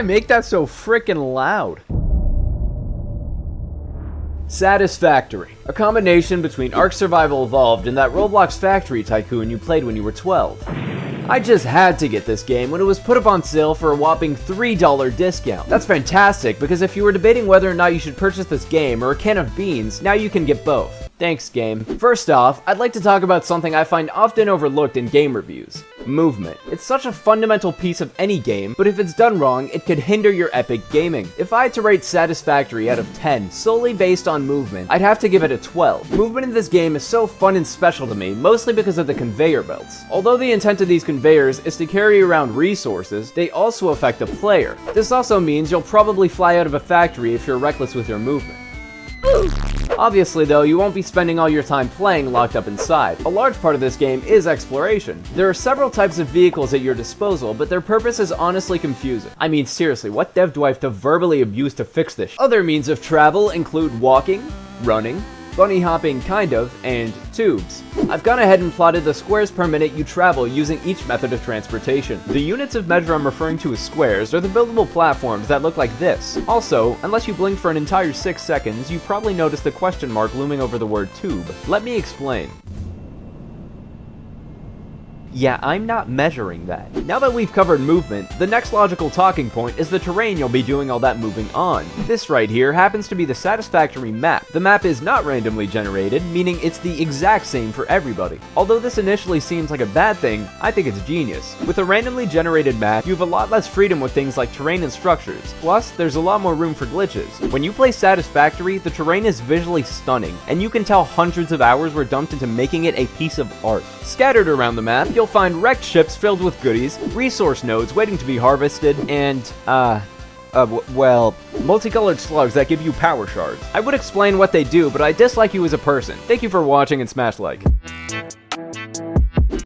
I make that so frickin' loud? Satisfactory, a combination between Ark Survival Evolved and that Roblox Factory Tycoon you played when you were 12. I just had to get this game when it was put up on sale for a whopping $3 discount. That's fantastic, because if you were debating whether or not you should purchase this game or a can of beans, now you can get both. Thanks, game. First off, I'd like to talk about something I find often overlooked in game reviews. Movement. It's such a fundamental piece of any game, but if it's done wrong, it could hinder your epic gaming. If I had to rate Satisfactory out of 10 solely based on movement, I'd have to give it a 12. Movement in this game is so fun and special to me, mostly because of the conveyor belts. Although the intent of these conveyors is to carry around resources, they also affect the player. This also means you'll probably fly out of a factory if you're reckless with your movement. Obviously though, you won't be spending all your time playing locked up inside. A large part of this game is exploration. There are several types of vehicles at your disposal, but their purpose is honestly confusing. I mean seriously, what dev do I have to verbally abuse to fix this? Other means of travel include walking, running, bunny hopping kind of, and tubes. I've gone ahead and plotted the squares per minute you travel using each method of transportation. The units of measure I'm referring to as squares are the buildable platforms that look like this. Also, unless you blink for an entire 6 seconds, you probably noticed the question mark looming over the word tube. Let me explain. Yeah, I'm not measuring that. Now that we've covered movement, the next logical talking point is the terrain you'll be doing all that moving on. This right here happens to be the Satisfactory map. The map is not randomly generated, meaning it's the exact same for everybody. Although this initially seems like a bad thing, I think it's genius. With a randomly generated map, you have a lot less freedom with things like terrain and structures. Plus, there's a lot more room for glitches. When you play Satisfactory, the terrain is visually stunning, and you can tell hundreds of hours were dumped into making it a piece of art. Scattered around the map, you'll find wrecked ships filled with goodies, resource nodes waiting to be harvested, and, well, multicolored slugs that give you power shards. I would explain what they do, but I dislike you as a person. Thank you for watching and smash like.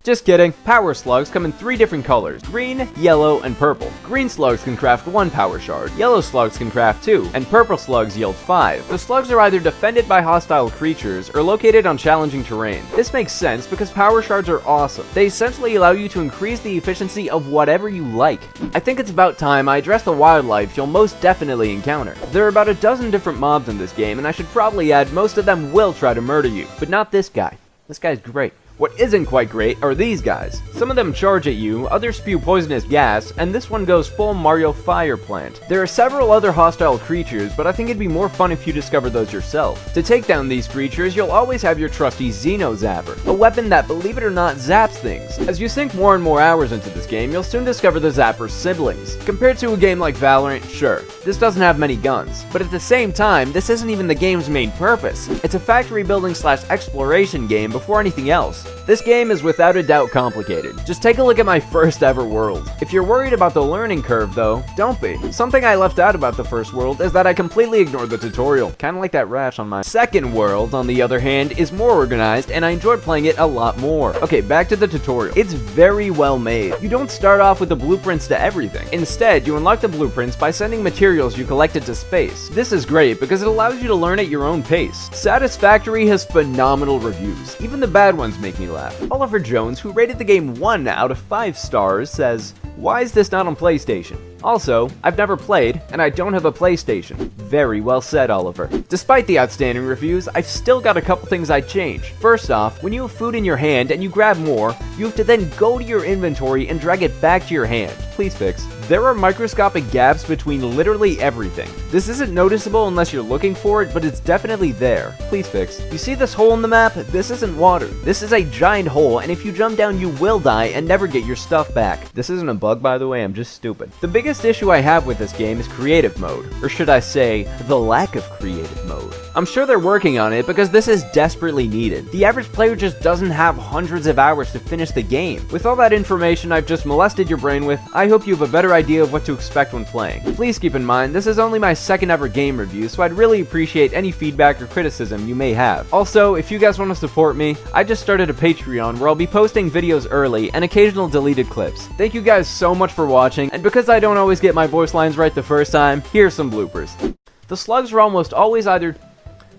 Just kidding. Power slugs come in 3 different colors: green, yellow, and purple. Green slugs can craft 1 power shard, yellow slugs can craft 2, and purple slugs yield 5. The slugs are either defended by hostile creatures or located on challenging terrain. This makes sense because power shards are awesome. They essentially allow you to increase the efficiency of whatever you like. I think it's about time I address the wildlife you'll most definitely encounter. There are about a dozen different mobs in this game, and I should probably add most of them will try to murder you, but not this guy. This guy's great. What isn't quite great are these guys. Some of them charge at you, others spew poisonous gas, and this one goes full Mario Fire Plant. There are several other hostile creatures, but I think it'd be more fun if you discover those yourself. To take down these creatures, you'll always have your trusty Xeno Zapper, a weapon that, believe it or not, zaps things. As you sink more and more hours into this game, you'll soon discover the Zapper's siblings. Compared to a game like Valorant, sure, this doesn't have many guns, but at the same time, this isn't even the game's main purpose. It's a factory building / exploration game before anything else. This game is without a doubt complicated. Just take a look at my first ever world. If you're worried about the learning curve though, don't be. Something I left out about the first world is that I completely ignored the tutorial. Kinda like that rash on my second world, on the other hand, is more organized and I enjoyed playing it a lot more. Okay, back to the tutorial. It's very well made. You don't start off with the blueprints to everything. Instead, you unlock the blueprints by sending materials you collected to space. This is great because it allows you to learn at your own pace. Satisfactory has phenomenal reviews. Even the bad ones make me laugh. Oliver Jones, who rated the game 1 out of 5 stars, says, "Why is this not on PlayStation?" Also, I've never played, and I don't have a PlayStation. Very well said, Oliver. Despite the outstanding reviews, I've still got a couple things I'd change. First off, when you have food in your hand and you grab more, you have to then go to your inventory and drag it back to your hand. Please fix. There are microscopic gaps between literally everything. This isn't noticeable unless you're looking for it, but it's definitely there. Please fix. You see this hole in the map? This isn't water. This is a giant hole, and if you jump down, you will die and never get your stuff back. This isn't a bug, by the way, I'm just stupid. The biggest issue I have with this game is creative mode, or should I say, the lack of creative mode. I'm sure they're working on it because this is desperately needed. The average player just doesn't have hundreds of hours to finish the game. With all that information I've just molested your brain with, I hope you have a better idea of what to expect when playing. Please keep in mind, this is only my second ever game review, so I'd really appreciate any feedback or criticism you may have. Also, if you guys want to support me, I just started a Patreon where I'll be posting videos early and occasional deleted clips. Thank you guys so much for watching, and because I don't always get my voice lines right the first time, here's some bloopers. The slugs are almost always either...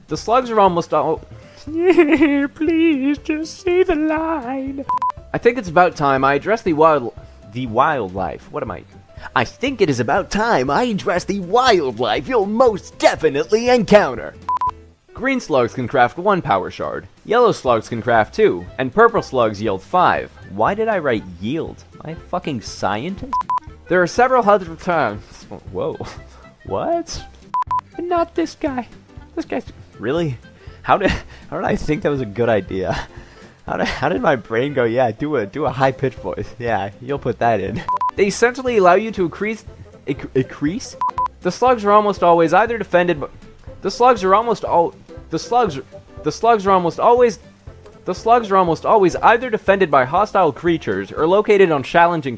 The slugs are almost all... Yeah, please, just say the line. I think it's about time I address the wildlife. What am I... I think it is about time I address the wildlife you'll most definitely encounter. Green slugs can craft 1 power shard, yellow slugs can craft 2, and purple slugs yield 5. Why did I write yield? Am I a fucking scientist? There are several hundred times. Whoa. What? But not this guy. This guy's... Really? How did I think that was a good idea? How did my brain go, yeah, do a high-pitched voice. Yeah, you'll put that in. They essentially allow you to increase... The slugs are almost always either defended by... The slugs are almost always either defended by hostile creatures or located on challenging